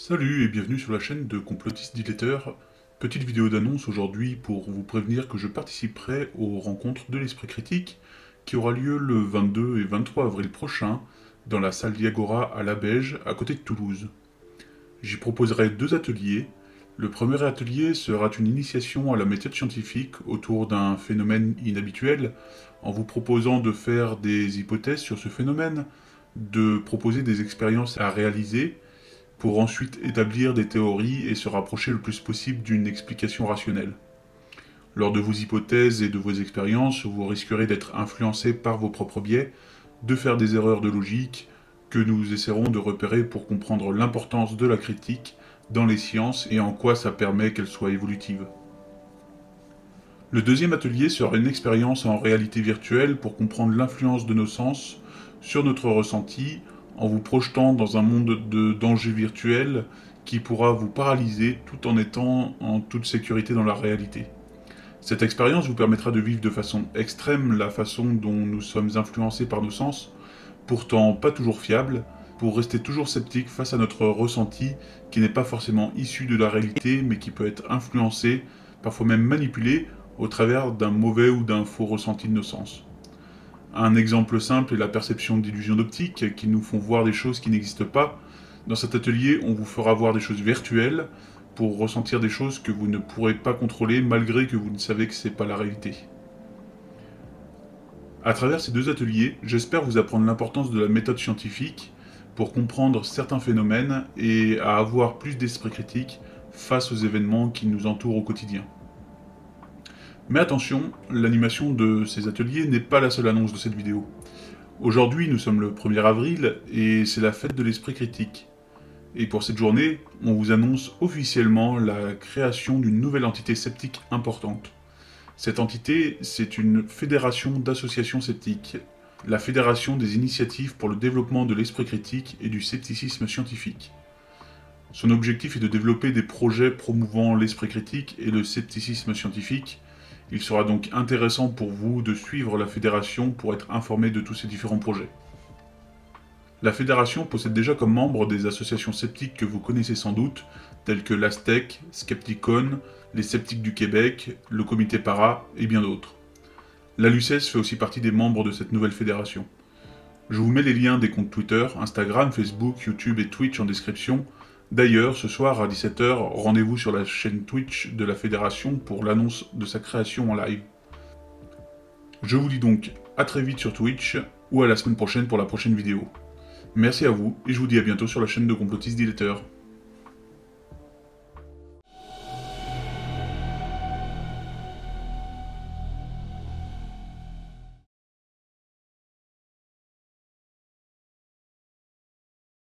Salut et bienvenue sur la chaîne de Complotiste Diletter. Petite vidéo d'annonce aujourd'hui pour vous prévenir que je participerai aux rencontres de l'Esprit Critique qui aura lieu le 22 et 23 avril prochain dans la salle Diagora à La Beige à côté de Toulouse. J'y proposerai deux ateliers. Le premier atelier sera une initiation à la méthode scientifique autour d'un phénomène inhabituel en vous proposant de faire des hypothèses sur ce phénomène, de proposer des expériences à réaliser pour ensuite établir des théories et se rapprocher le plus possible d'une explication rationnelle. Lors de vos hypothèses et de vos expériences, vous risquerez d'être influencé par vos propres biais, de faire des erreurs de logique que nous essaierons de repérer pour comprendre l'importance de la critique dans les sciences et en quoi ça permet qu'elle soit évolutive. Le deuxième atelier sera une expérience en réalité virtuelle pour comprendre l'influence de nos sens sur notre ressenti en vous projetant dans un monde de danger virtuel qui pourra vous paralyser tout en étant en toute sécurité dans la réalité. Cette expérience vous permettra de vivre de façon extrême la façon dont nous sommes influencés par nos sens, pourtant pas toujours fiables, pour rester toujours sceptique face à notre ressenti qui n'est pas forcément issu de la réalité mais qui peut être influencé, parfois même manipulé, au travers d'un mauvais ou d'un faux ressenti de nos sens. Un exemple simple est la perception d'illusions d'optique qui nous font voir des choses qui n'existent pas. Dans cet atelier, on vous fera voir des choses virtuelles pour ressentir des choses que vous ne pourrez pas contrôler malgré que vous ne savez que ce n'est pas la réalité. À travers ces deux ateliers, j'espère vous apprendre l'importance de la méthode scientifique pour comprendre certains phénomènes et à avoir plus d'esprit critique face aux événements qui nous entourent au quotidien. Mais attention, l'animation de ces ateliers n'est pas la seule annonce de cette vidéo. Aujourd'hui, nous sommes le 1er avril et c'est la fête de l'esprit critique. Et pour cette journée, on vous annonce officiellement la création d'une nouvelle entité sceptique importante. Cette entité, c'est une fédération d'associations sceptiques, la Fédération des initiatives pour le développement de l'esprit critique et du scepticisme scientifique. Son objectif est de développer des projets promouvant l'esprit critique et le scepticisme scientifique. Il sera donc intéressant pour vous de suivre la fédération pour être informé de tous ces différents projets. La fédération possède déjà comme membres des associations sceptiques que vous connaissez sans doute, telles que l'Astec, Skepticon, les Sceptiques du Québec, le Comité Para et bien d'autres. La LUCES fait aussi partie des membres de cette nouvelle fédération. Je vous mets les liens des comptes Twitter, Instagram, Facebook, YouTube et Twitch en description. D'ailleurs, ce soir à 17 h, rendez-vous sur la chaîne Twitch de la Fédération pour l'annonce de sa création en live. Je vous dis donc à très vite sur Twitch ou à la semaine prochaine pour la prochaine vidéo. Merci à vous et je vous dis à bientôt sur la chaîne de Complotiste Diletter.